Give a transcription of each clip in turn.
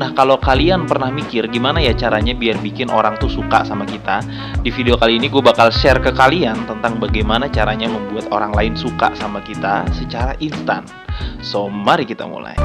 Nah, kalau kalian pernah mikir gimana ya caranya biar bikin orang tuh suka sama kita, di video kali ini gue bakal share ke kalian tentang bagaimana caranya membuat orang lain suka sama kita secara instan. So, mari kita mulai.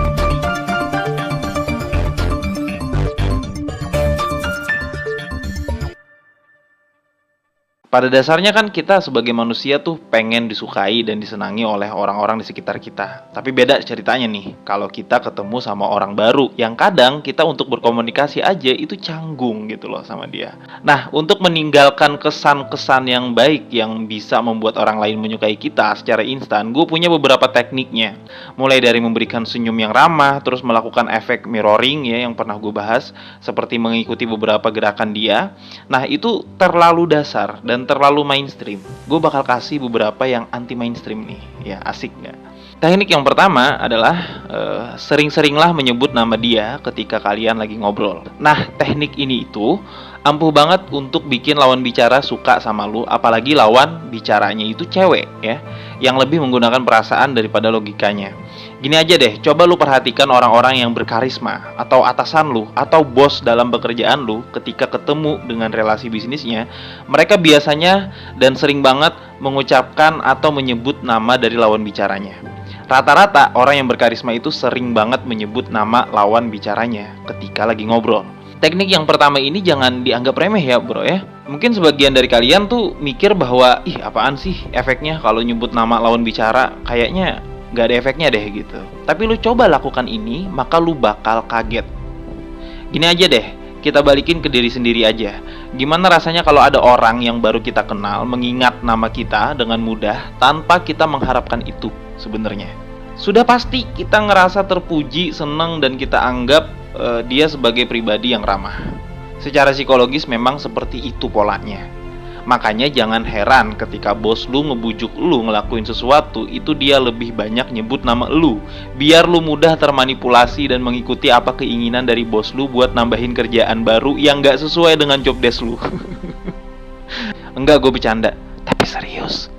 Pada dasarnya kan kita sebagai manusia tuh pengen disukai dan disenangi oleh orang-orang di sekitar kita. Tapi beda ceritanya nih, kalau kita ketemu sama orang baru yang kadang kita untuk berkomunikasi aja itu canggung gitu loh sama dia. Nah, untuk meninggalkan kesan-kesan yang baik yang bisa membuat orang lain menyukai kita secara instan, gue punya beberapa tekniknya. Mulai dari memberikan senyum yang ramah, terus melakukan efek mirroring ya yang pernah gue bahas, seperti mengikuti beberapa gerakan dia. Nah, itu terlalu dasar dan terlalu mainstream. Gue bakal kasih beberapa yang anti mainstream nih. Ya, asik nggak? Teknik yang pertama adalah sering-seringlah menyebut nama dia ketika kalian lagi ngobrol. Nah, teknik ini itu ampuh banget untuk bikin lawan bicara suka sama lu, apalagi lawan bicaranya itu cewek ya, yang lebih menggunakan perasaan daripada logikanya. Gini aja deh, coba lu perhatikan orang-orang yang berkarisma, atau atasan lu, atau bos dalam pekerjaan lu, ketika ketemu dengan relasi bisnisnya, mereka biasanya dan sering banget mengucapkan atau menyebut nama dari lawan bicaranya. Rata-rata orang yang berkarisma itu sering banget menyebut nama lawan bicaranya ketika lagi ngobrol. Teknik yang pertama ini jangan dianggap remeh ya bro ya. Mungkin sebagian dari kalian tuh mikir bahwa, ih apaan sih efeknya kalau nyebut nama lawan bicara, kayaknya gak ada efeknya deh gitu. Tapi lu coba lakukan ini, maka lu bakal kaget. Gini aja deh, kita balikin ke diri sendiri aja. Gimana rasanya kalau ada orang yang baru kita kenal mengingat nama kita dengan mudah tanpa kita mengharapkan itu sebenarnya? Sudah pasti kita ngerasa terpuji, senang, dan kita anggap dia sebagai pribadi yang ramah. Secara psikologis memang seperti itu polanya. Makanya jangan heran ketika bos lu ngebujuk lu ngelakuin sesuatu, itu dia lebih banyak nyebut nama lu, biar lu mudah termanipulasi dan mengikuti apa keinginan dari bos lu buat nambahin kerjaan baru yang gak sesuai dengan job desk lu. Enggak, gue bercanda, tapi serius.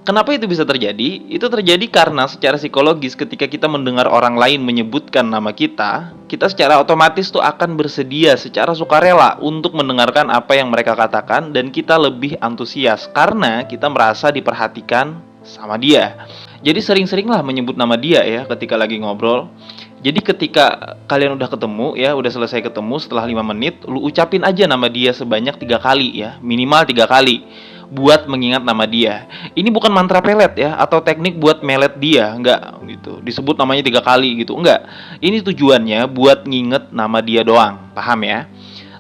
Kenapa itu bisa terjadi? Itu terjadi karena secara psikologis ketika kita mendengar orang lain menyebutkan nama kita secara otomatis tuh akan bersedia secara sukarela untuk mendengarkan apa yang mereka katakan, dan kita lebih antusias karena kita merasa diperhatikan sama dia. Jadi sering-seringlah menyebut nama dia ya ketika lagi ngobrol. Jadi ketika kalian udah ketemu ya, udah selesai ketemu setelah 5 menit, lu ucapin aja nama dia sebanyak 3 kali ya, minimal 3 kali. Buat mengingat nama dia. Ini bukan mantra pelet ya, atau teknik buat melet dia, enggak gitu. Disebut namanya 3 kali gitu, enggak. Ini tujuannya buat nginget nama dia doang, paham ya?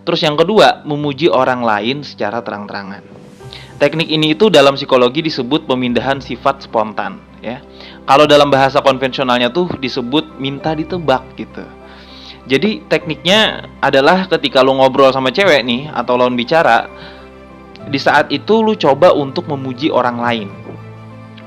Terus yang kedua, memuji orang lain secara terang-terangan. Teknik ini itu dalam psikologi disebut pemindahan sifat spontan ya. Kalau dalam bahasa konvensionalnya tuh disebut minta ditebak gitu. Jadi tekniknya adalah ketika lu ngobrol sama cewek nih atau lawan bicara, di saat itu lu coba untuk memuji orang lain,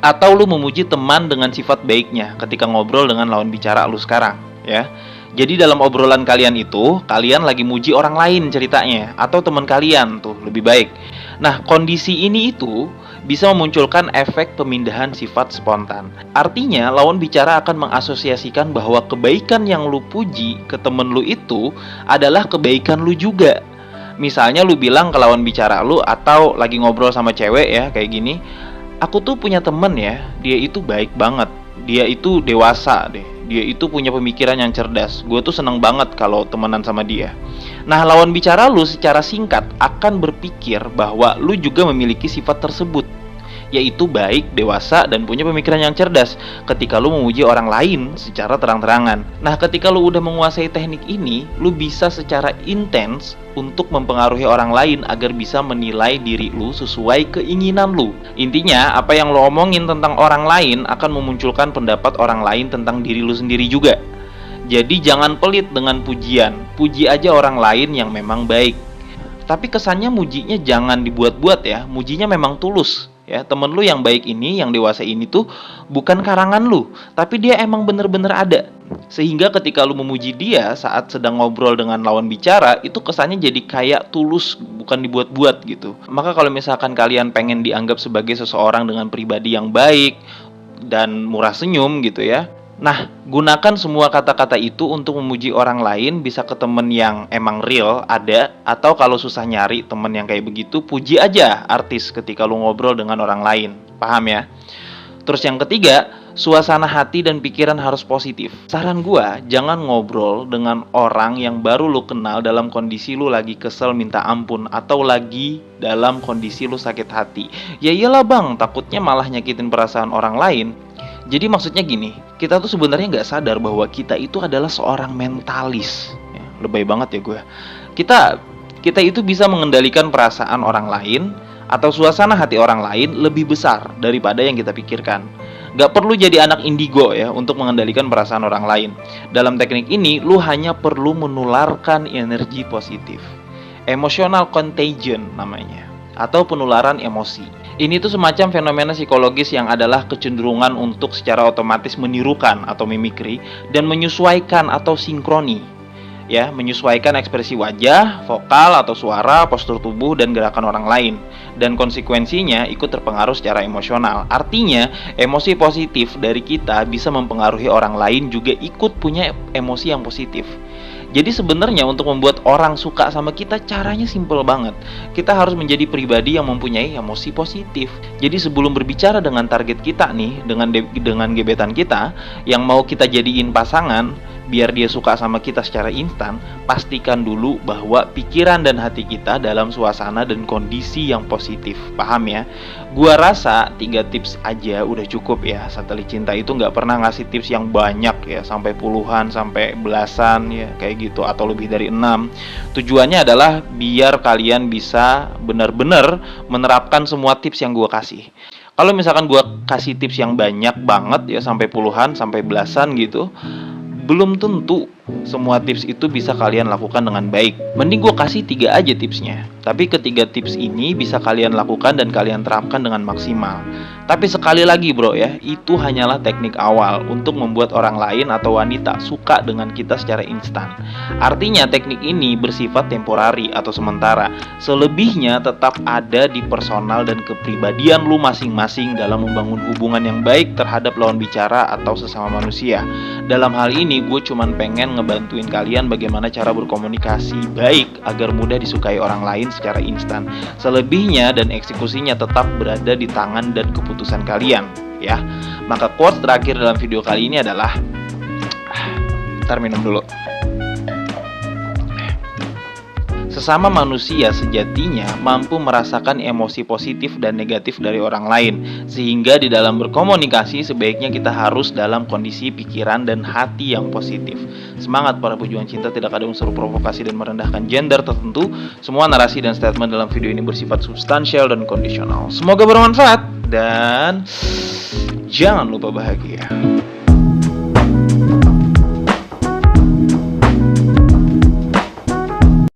atau lu memuji teman dengan sifat baiknya ketika ngobrol dengan lawan bicara lu sekarang ya. Jadi dalam obrolan kalian itu, kalian lagi muji orang lain ceritanya, atau teman kalian tuh lebih baik. Nah, kondisi ini itu bisa memunculkan efek pemindahan sifat spontan. Artinya, lawan bicara akan mengasosiasikan bahwa kebaikan yang lu puji ke temen lu itu adalah kebaikan lu juga. Misalnya lu bilang ke lawan bicara lu atau lagi ngobrol sama cewek ya kayak gini, aku tuh punya temen ya, dia itu baik banget, dia itu dewasa deh, dia itu punya pemikiran yang cerdas, gue tuh seneng banget kalau temenan sama dia. Nah, lawan bicara lu secara singkat akan berpikir bahwa lu juga memiliki sifat tersebut, yaitu baik, dewasa, dan punya pemikiran yang cerdas ketika lu memuji orang lain secara terang-terangan. Nah, ketika lu udah menguasai teknik ini, lu bisa secara intens untuk mempengaruhi orang lain agar bisa menilai diri lu sesuai keinginan lu. Intinya, apa yang lu omongin tentang orang lain akan memunculkan pendapat orang lain tentang diri lu sendiri juga. Jadi jangan pelit dengan pujian, puji aja orang lain yang memang baik. Tapi kesannya mujinya jangan dibuat-buat ya, mujinya memang tulus. Ya, temen lu yang baik ini, yang dewasa ini tuh bukan karangan lu, tapi dia emang bener-bener ada. Sehingga ketika lu memuji dia saat sedang ngobrol dengan lawan bicara, itu kesannya jadi kayak tulus, bukan dibuat-buat gitu. Maka kalau misalkan kalian pengen dianggap sebagai seseorang dengan pribadi yang baik dan murah senyum gitu ya, Nah, gunakan semua kata-kata itu untuk memuji orang lain, bisa ke temen yang emang real, ada, atau kalau susah nyari temen yang kayak begitu, puji aja artis ketika lu ngobrol dengan orang lain. Paham ya? Terus yang ketiga, suasana hati dan pikiran harus positif. Saran gua, jangan ngobrol dengan orang yang baru lu kenal dalam kondisi lu lagi kesel minta ampun atau lagi dalam kondisi lu sakit hati. Ya iyalah bang, takutnya malah nyakitin perasaan orang lain. Jadi maksudnya gini, kita tuh sebenarnya nggak sadar bahwa kita itu adalah seorang mentalis. Ya, lebay banget ya gue. Kita itu bisa mengendalikan perasaan orang lain atau suasana hati orang lain lebih besar daripada yang kita pikirkan. Gak perlu jadi anak indigo ya untuk mengendalikan perasaan orang lain. Dalam teknik ini, lu hanya perlu menularkan energi positif. Emotional contagion namanya, atau penularan emosi. Ini tuh semacam fenomena psikologis yang adalah kecenderungan untuk secara otomatis menirukan atau mimikri dan menyesuaikan atau sinkroni. Ya, menyesuaikan ekspresi wajah, vokal atau suara, postur tubuh dan gerakan orang lain. Dan konsekuensinya ikut terpengaruh secara emosional. Artinya, emosi positif dari kita bisa mempengaruhi orang lain juga ikut punya emosi yang positif. Jadi sebenarnya untuk membuat orang suka sama kita, caranya simple banget. Kita harus menjadi pribadi yang mempunyai emosi positif. Jadi sebelum berbicara dengan target kita nih, dengan gebetan kita yang mau kita jadiin pasangan, biar dia suka sama kita secara instan, pastikan dulu bahwa pikiran dan hati kita dalam suasana dan kondisi yang positif. Paham ya? Gua rasa 3 tips aja udah cukup ya. Satelit Cinta itu nggak pernah ngasih tips yang banyak ya, sampai puluhan, sampai belasan ya, kayak gitu, atau lebih dari 6. Tujuannya adalah biar kalian bisa benar-benar menerapkan semua tips yang gua kasih. Kalau misalkan gua kasih tips yang banyak banget ya, sampai puluhan, sampai belasan gitu, belum tentu semua tips itu bisa kalian lakukan dengan baik. Mending gue kasih 3 aja tipsnya. Tapi ketiga tips ini bisa kalian lakukan dan kalian terapkan dengan maksimal. Tapi sekali lagi bro ya, itu hanyalah teknik awal untuk membuat orang lain atau wanita suka dengan kita secara instan. Artinya teknik ini bersifat temporari atau sementara. Selebihnya tetap ada di personal dan kepribadian lu masing-masing dalam membangun hubungan yang baik terhadap lawan bicara atau sesama manusia. Dalam hal ini gue cuman pengen ngebantuin kalian bagaimana cara berkomunikasi baik agar mudah disukai orang lain secara instan. Selebihnya dan eksekusinya tetap berada di tangan dan keputusan kalian ya. Maka quotes terakhir dalam video kali ini adalah, ntar minum dulu. Sesama manusia sejatinya mampu merasakan emosi positif dan negatif dari orang lain. Sehingga di dalam berkomunikasi sebaiknya kita harus dalam kondisi pikiran dan hati yang positif. Semangat para pejuang cinta, tidak ada unsur provokasi dan merendahkan gender tertentu. Semua narasi dan statement dalam video ini bersifat substansial dan kondisional. Semoga bermanfaat dan jangan lupa bahagia.